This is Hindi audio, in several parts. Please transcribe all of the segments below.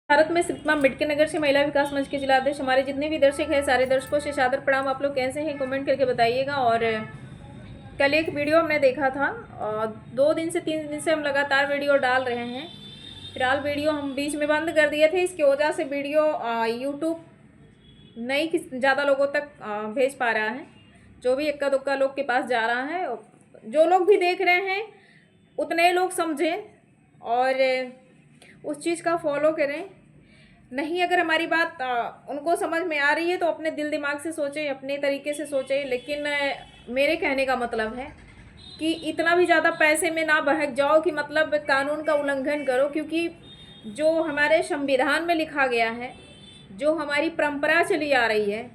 भारत में सिप्मा अम्बेडकर नगर से महिला विकास मंच के जिलाध्यक्ष हमारे जितने भी दर्शक हैं सारे दर्शकों से सादर प्रणाम। आप लोग कैसे हैं कमेंट करके बताइएगा। और कल एक वीडियो हमने देखा था और 2 दिन से 3 दिन से हम लगातार वीडियो डाल रहे हैं। फिलहाल वीडियो हम बीच में बंद कर दिए थे, इसकी वजह से वीडियो यूट्यूब नहीं ज़्यादा लोगों तक भेज पा रहा है। जो भी इक्का दुक्का लोग के पास जा रहा है, जो लोग भी देख रहे हैं उतने लोग समझें और उस चीज़ का फॉलो करें। नहीं, अगर हमारी बात उनको समझ में आ रही है तो अपने दिल दिमाग से सोचें, अपने तरीके से सोचें। लेकिन मेरे कहने का मतलब है कि इतना भी ज़्यादा पैसे में ना बहक जाओ कि मतलब कानून का उल्लंघन करो, क्योंकि जो हमारे संविधान में लिखा गया है, जो हमारी परंपरा चली आ रही है,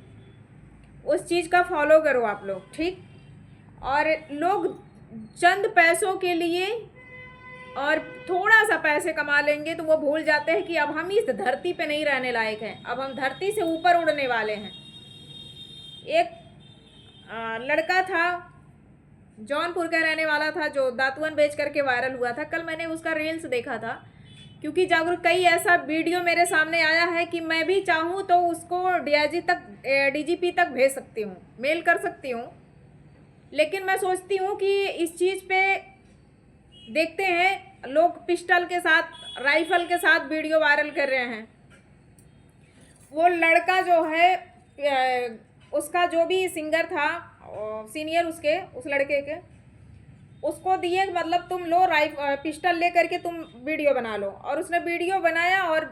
उस चीज़ का फॉलो करो आप लोग, ठीक। और लोग चंद पैसों के लिए और थोड़ा सा पैसे कमा लेंगे तो वो भूल जाते हैं कि अब हम इस धरती पे नहीं रहने लायक हैं, अब हम धरती से ऊपर उड़ने वाले हैं। एक लड़का था, जौनपुर का रहने वाला था, जो दातुन बेच करके वायरल हुआ था। कल मैंने उसका रील्स देखा था, क्योंकि जागरूक कई ऐसा वीडियो मेरे सामने आया है कि मैं भी चाहूँ तो उसको डीजीपी तक भेज सकती हूँ, मेल कर सकती हूँ। लेकिन मैं सोचती हूँ कि इस चीज़ पे देखते हैं लोग पिस्टल के साथ, राइफल के साथ वीडियो वायरल कर रहे हैं। वो लड़का जो है, उसका जो भी सिंगर था, सीनियर उसके, उस लड़के के, उसको दिए मतलब तुम लो पिस्टल ले करके तुम वीडियो बना लो। और उसने वीडियो बनाया और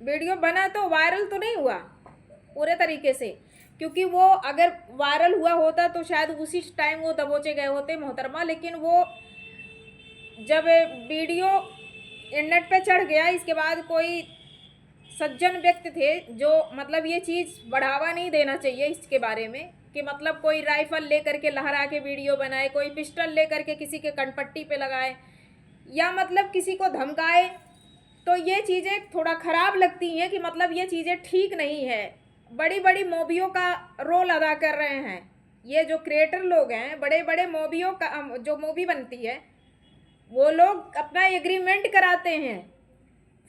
वीडियो बना तो वायरल तो नहीं हुआ पूरे तरीके से, क्योंकि वो अगर वायरल हुआ होता तो शायद उसी टाइम वो दबोचे गए होते मोहतरमा। लेकिन वो जब वीडियो इंटरनेट पे चढ़ गया, इसके बाद कोई सज्जन व्यक्ति थे जो मतलब ये चीज़ बढ़ावा नहीं देना चाहिए इसके बारे में, कि मतलब कोई राइफल ले करके लहरा के वीडियो बनाए, कोई पिस्टल ले करके किसी के कनपट्टी पे लगाए, या मतलब किसी को धमकाए। तो ये चीज़ें थोड़ा ख़राब लगती हैं कि मतलब ये चीज़ें ठीक नहीं है। बड़ी बड़ी मूवियों का रोल अदा कर रहे हैं ये जो क्रिएटर लोग हैं, बड़े बड़े मूवियों का जो मूवी बनती है वो लोग अपना एग्रीमेंट कराते हैं,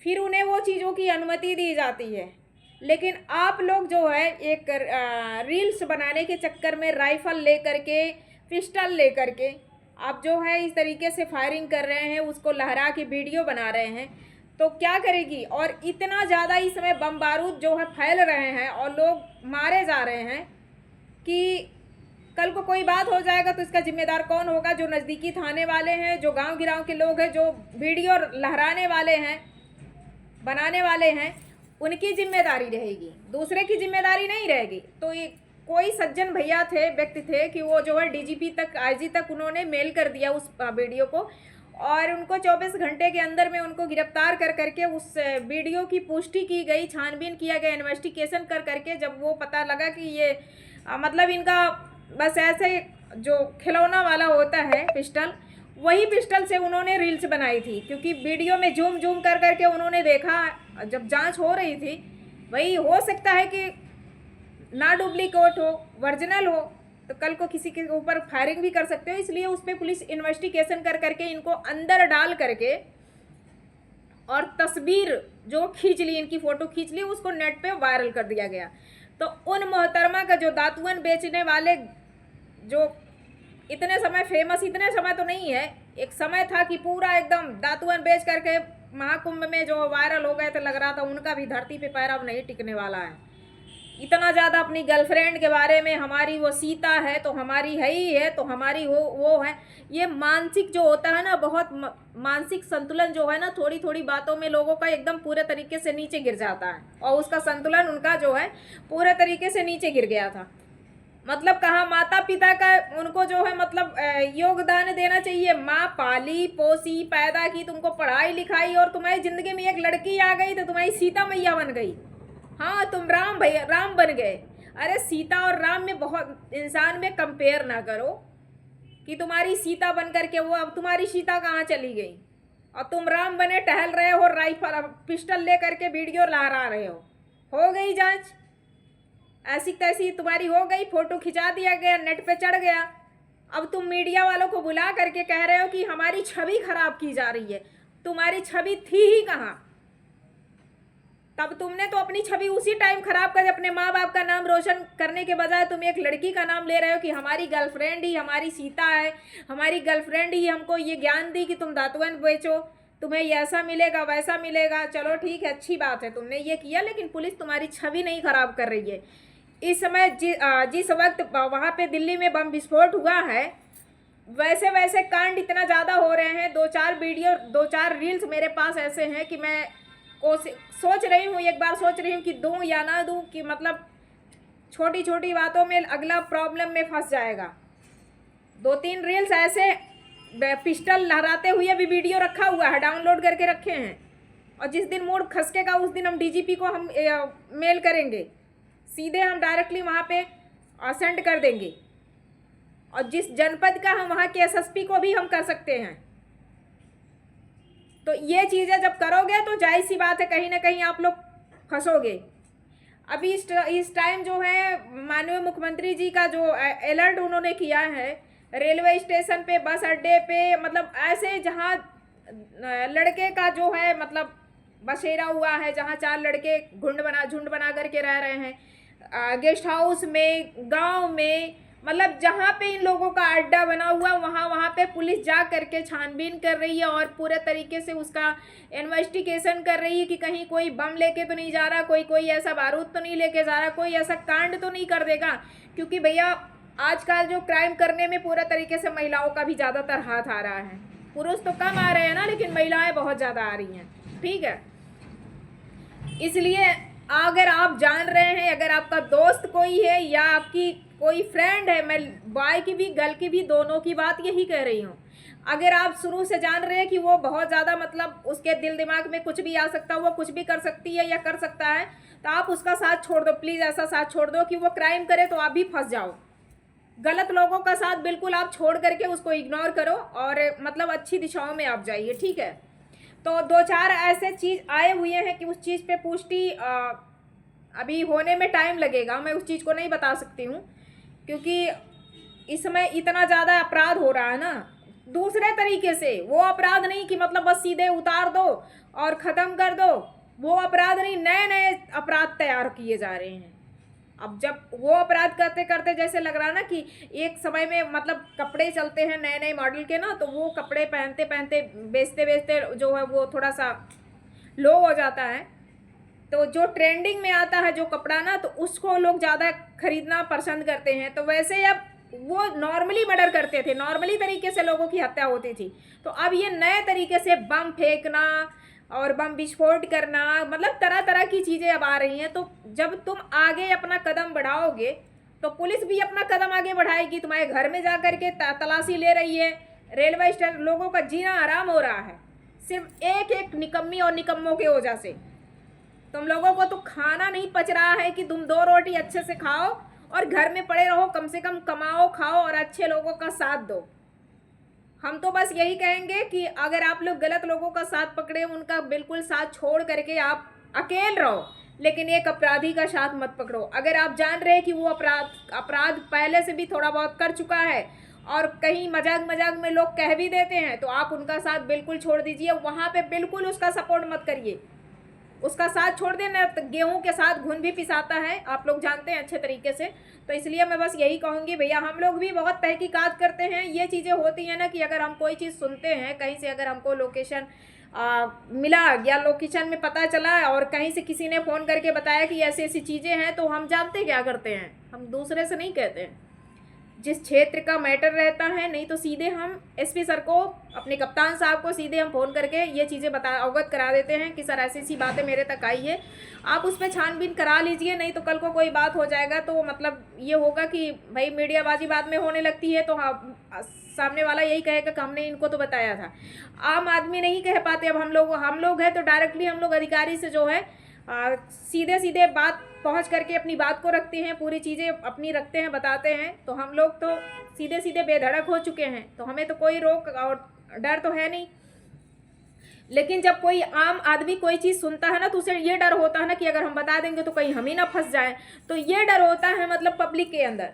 फिर उन्हें वो चीज़ों की अनुमति दी जाती है। लेकिन आप लोग जो है एक रील्स बनाने के चक्कर में राइफल ले करके, पिस्टल ले करके आप जो है इस तरीके से फायरिंग कर रहे हैं, उसको लहरा के वीडियो बना रहे हैं, तो क्या करेगी। और इतना ज़्यादा इसमें बम बारूद जो है फैल रहे हैं और लोग मारे जा रहे हैं कि कल को कोई बात हो जाएगा तो इसका जिम्मेदार कौन होगा। जो नज़दीकी थाने वाले हैं, जो गांव गिराव के लोग हैं, जो वीडियो लहराने वाले हैं, बनाने वाले हैं, उनकी जिम्मेदारी रहेगी, दूसरे की जिम्मेदारी नहीं रहेगी। तो ये कोई सज्जन भैया थे, व्यक्ति थे कि वो जो है डीजीपी तक, आईजी तक उन्होंने मेल कर दिया उस वीडियो को, और उनको 24 घंटे के अंदर में उनको गिरफ्तार कर करके उस वीडियो की पुष्टि की गई, छानबीन किया गया, इन्वेस्टिगेशन कर करके जब वो पता लगा कि ये मतलब इनका बस ऐसे जो खिलौना वाला होता है पिस्टल, वही पिस्टल से उन्होंने रील्स बनाई थी। क्योंकि वीडियो में जूम जूम कर करके उन्होंने देखा, जब जांच हो रही थी, वही हो सकता है कि ना डुप्लीकेट हो, ओरिजिनल हो, तो कल को किसी के ऊपर फायरिंग भी कर सकते हो। इसलिए उस पर पुलिस इन्वेस्टिगेशन कर करके इनको अंदर डाल करके और तस्वीर जो खींच ली, इनकी फ़ोटो खींच ली, उसको नेट पे वायरल कर दिया गया। तो उन मोहतरमा का जो दातुन बेचने वाले, जो इतने समय फेमस, इतने समय तो नहीं है, एक समय था कि पूरा एकदम दातुन बेच करके महाकुंभ में जो वायरल हो गए थे, लग रहा था उनका भी धरती पे पैर अब नहीं टिकने वाला है। इतना ज़्यादा अपनी गर्लफ्रेंड के बारे में, हमारी वो सीता है तो हमारी है ही है, तो हमारी वो है। ये मानसिक जो होता है ना, बहुत मानसिक संतुलन जो है ना, थोड़ी थोड़ी बातों में लोगों का एकदम पूरे तरीके से नीचे गिर जाता है, और उसका संतुलन उनका जो है पूरे तरीके से नीचे गिर गया था। मतलब कहा माता पिता का उनको जो है मतलब योगदान देना चाहिए। माँ पाली पोसी पैदा की, तुमको पढ़ाई लिखाई, और तुम्हारी ज़िंदगी में एक लड़की आ गई तो तुम्हारी सीता मैया बन गई। हाँ, तुम राम बन गए। अरे सीता और राम में बहुत, इंसान में कंपेयर ना करो कि तुम्हारी सीता बन करके वो, अब तुम्हारी सीता कहाँ चली गई और तुम राम बने टहल रहे हो, राइफल पिस्टल ले करके वीडियो लहरा रहे हो गई जांच, ऐसी तैसी तुम्हारी हो गई, फोटो खिंचा दिया गया, नेट पे चढ़ गया। अब तुम मीडिया वालों को बुला करके कह रहे हो कि हमारी छवि खराब की जा रही है। तुम्हारी छवि थी ही कहाँ? तब तुमने तो अपनी छवि उसी टाइम खराब कर, अपने माँ बाप का नाम रोशन करने के बजाय तुम एक लड़की का नाम ले रहे हो कि हमारी गर्लफ्रेंड ही हमारी सीता है, हमारी गर्लफ्रेंड ही हमको ये ज्ञान दी कि तुम धातुएं बेचो, तुम्हें ये ऐसा मिलेगा वैसा मिलेगा। चलो ठीक है, अच्छी बात है, तुमने ये किया, लेकिन पुलिस तुम्हारी छवि नहीं खराब कर रही है। इस समय जिस वक्त वहाँ पे दिल्ली में बम विस्फोट हुआ है, वैसे वैसे कांड इतना ज़्यादा हो रहे हैं। 2-4 रील्स मेरे पास ऐसे हैं कि मैं सोच रही हूँ, एक बार सोच रही हूँ कि दूँ या ना दूँ, कि मतलब छोटी छोटी बातों में अगला प्रॉब्लम में फंस जाएगा। 2-3 रील्स ऐसे पिस्टल लहराते हुए भी वीडियो रखा हुआ है, डाउनलोड करके रखे हैं। और जिस दिन मूड खसकेगा उस दिन हम डीजीपी को हम मेल करेंगे, सीधे हम डायरेक्टली वहाँ पे सेंड कर देंगे। और जिस जनपद का हम वहाँ के एसएसपी को भी हम कर सकते हैं। तो ये चीज़ें जब करोगे तो जाहिर सी बात है कहीं ना कहीं आप लोग फंसोगे। अभी इस टाइम जो है माननीय मुख्यमंत्री जी का जो अलर्ट उन्होंने किया है, रेलवे स्टेशन पे, बस अड्डे पे, मतलब ऐसे जहाँ लड़के का जो है मतलब बसेरा हुआ है, जहाँ 4 लड़के झुंड बना करके रह रहे हैं, गेस्ट हाउस में, गांव में, मतलब जहाँ पे इन लोगों का अड्डा बना हुआ वहाँ पे पुलिस जा करके छानबीन कर रही है और पूरे तरीके से उसका इन्वेस्टिगेशन कर रही है कि कहीं कोई बम लेके तो नहीं जा रहा, कोई ऐसा बारूद तो नहीं लेके जा रहा, कोई ऐसा कांड तो नहीं कर देगा। क्योंकि भैया आजकल जो क्राइम करने में पूरे तरीके से महिलाओं का भी ज़्यादातर हाथ आ रहा है। पुरुष तो कम आ रहे हैं ना, लेकिन महिलाएं बहुत ज़्यादा आ रही हैं। ठीक है, इसलिए अगर आप जान रहे हैं, अगर आपका दोस्त कोई है या आपकी कोई फ्रेंड है, मैं बॉय की भी गर्ल की भी दोनों की बात यही कह रही हूँ, अगर आप शुरू से जान रहे हैं कि वो बहुत ज़्यादा मतलब उसके दिल दिमाग में कुछ भी आ सकता है, वो कुछ भी कर सकती है या कर सकता है, तो आप उसका साथ छोड़ दो। प्लीज़ ऐसा साथ छोड़ दो कि वो क्राइम करे तो आप भी फंस जाओ। गलत लोगों का साथ बिल्कुल आप छोड़ करके उसको इग्नोर करो और मतलब अच्छी दिशाओं में आप जाइए। ठीक है, तो 2-4 ऐसे चीज़ आए हुए हैं कि उस चीज़ पे पुष्टि अभी होने में टाइम लगेगा। मैं उस चीज़ को नहीं बता सकती हूँ क्योंकि इस समय इतना ज़्यादा अपराध हो रहा है ना, दूसरे तरीके से। वो अपराध नहीं कि मतलब बस सीधे उतार दो और ख़त्म कर दो, वो अपराध नहीं, नए नए अपराध तैयार किए जा रहे हैं। अब जब वो अपराध करते करते जैसे लग रहा ना कि एक समय में मतलब कपड़े चलते हैं नए नए मॉडल के ना, तो वो कपड़े पहनते पहनते बेचते बेचते जो है वो थोड़ा सा लो हो जाता है। तो जो ट्रेंडिंग में आता है जो कपड़ा ना, तो उसको लोग ज़्यादा खरीदना पसंद करते हैं। तो वैसे अब वो नॉर्मली मर्डर करते थे, नॉर्मली तरीके से लोगों की हत्या होती थी, तो अब ये नए तरीके से बम फेंकना और बम विस्फोट करना, मतलब तरह तरह की चीज़ें अब आ रही हैं। तो जब तुम आगे अपना कदम बढ़ाओगे तो पुलिस भी अपना कदम आगे बढ़ाएगी, तुम्हारे घर में जा कर के तलाशी ले रही है। रेलवे स्टेशन, लोगों का जीना आराम हो रहा है सिर्फ एक एक निकम्मी और निकम्मों के वजह से। तुम लोगों को तो खाना नहीं पच रहा है कि तुम 2 रोटी अच्छे से खाओ और घर में पड़े रहो, कम से कम कमाओ, खाओ और अच्छे लोगों का साथ दो। हम तो बस यही कहेंगे कि अगर आप लोग गलत लोगों का साथ पकड़े, उनका बिल्कुल साथ छोड़ करके आप अकेले रहो, लेकिन एक अपराधी का साथ मत पकड़ो। अगर आप जान रहे हैं कि वो अपराध पहले से भी थोड़ा बहुत कर चुका है और कहीं मजाक मजाक में लोग कह भी देते हैं, तो आप उनका साथ बिल्कुल छोड़ दीजिए। वहाँ पे बिल्कुल उसका सपोर्ट मत करिए, उसका साथ छोड़ देना। तो गेहूं के साथ घुन भी पिसाता है, आप लोग जानते हैं अच्छे तरीके से। तो इसलिए मैं बस यही कहूँगी भैया, हम लोग भी बहुत तहकीकात करते हैं। ये चीज़ें होती हैं ना कि अगर हम कोई चीज़ सुनते हैं कहीं से, अगर हमको लोकेशन मिला या लोकेशन में पता चला और कहीं से किसी ने फ़ोन करके बताया कि ऐसी ऐसी चीज़ें हैं, तो हम जानते क्या करते हैं, हम दूसरे से नहीं कहते हैं जिस क्षेत्र का मैटर रहता है, नहीं तो सीधे हम एसपी सर को, अपने कप्तान साहब को सीधे हम फ़ोन करके ये चीज़ें अवगत करा देते हैं कि सर ऐसी ऐसी बातें मेरे तक आई है, आप उस पर छानबीन करा लीजिए। नहीं तो कल को कोई बात हो जाएगा तो मतलब ये होगा कि भाई मीडियाबाजी बाद में होने लगती है, तो हाँ सामने वाला यही कहेगा कि हमने इनको तो बताया था। आम आदमी नहीं कह पाते। अब हम लोग हैं तो डायरेक्टली हम लोग अधिकारी से जो है सीधे सीधे बात पहुंच करके अपनी बात को रखते हैं, पूरी चीज़ें अपनी रखते हैं, बताते हैं। तो हम लोग तो सीधे सीधे बेधड़क हो चुके हैं, तो हमें तो कोई रोक और डर तो है नहीं। लेकिन जब कोई आम आदमी कोई चीज़ सुनता है ना, तो उसे ये डर होता है ना कि अगर हम बता देंगे तो कहीं हम ही ना फंस जाएं, तो ये डर होता है मतलब पब्लिक के अंदर।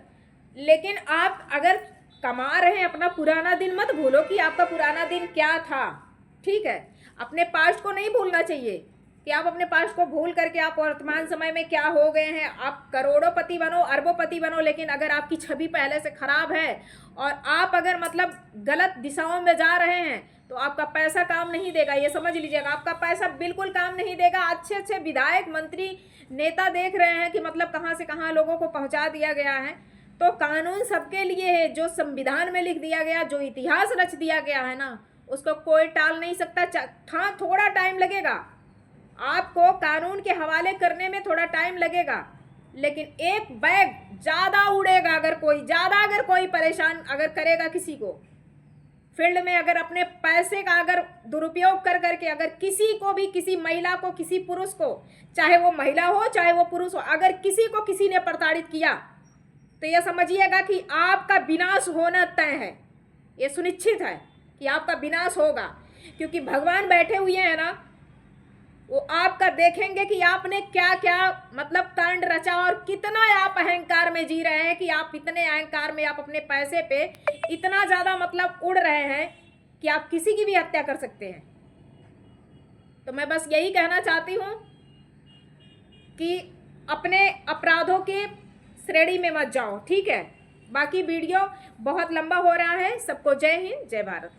लेकिन आप अगर कमा रहे हैं, अपना पुराना दिन मत भूलो कि आपका पुराना दिन क्या था। ठीक है, अपने पास्ट को नहीं भूलना चाहिए कि आप अपने पास्ट को भूल करके आप वर्तमान समय में क्या हो गए हैं। आप करोड़ोंपति बनो, अरबोंपति बनो, लेकिन अगर आपकी छवि पहले से खराब है और आप अगर मतलब गलत दिशाओं में जा रहे हैं तो आपका पैसा काम नहीं देगा। ये समझ लीजिएगा, आपका पैसा बिल्कुल काम नहीं देगा। अच्छे अच्छे विधायक, मंत्री, नेता देख रहे हैं कि मतलब कहाँ से कहाँ लोगों को पहुँचा दिया गया है। तो कानून सबके लिए है, जो संविधान में लिख दिया गया, जो इतिहास रच दिया गया है ना, उसको कोई टाल नहीं सकता। हाँ, थोड़ा टाइम लगेगा, आपको कानून के हवाले करने में थोड़ा टाइम लगेगा, लेकिन एक बैग ज़्यादा उड़ेगा अगर कोई परेशान अगर करेगा किसी को फील्ड में, अगर अपने पैसे का अगर दुरुपयोग कर करके अगर किसी को भी, किसी महिला को, किसी पुरुष को, चाहे वो महिला हो चाहे वो पुरुष हो, अगर किसी को किसी ने प्रताड़ित किया तो यह समझिएगा कि आपका विनाश होना तय है। ये सुनिश्चित है कि आपका विनाश होगा, क्योंकि भगवान बैठे हुए हैं ना, वो आपका देखेंगे कि आपने क्या क्या मतलब कांड रचा और कितना आप अहंकार में जी रहे हैं, कि आप इतने अहंकार में आप अपने पैसे पे इतना ज़्यादा मतलब उड़ रहे हैं कि आप किसी की भी हत्या कर सकते हैं। तो मैं बस यही कहना चाहती हूँ कि अपने अपराधों के श्रेणी में मत जाओ, ठीक है। बाकी वीडियो बहुत लंबा हो रहा है। सबको जय हिंद, जय भारत।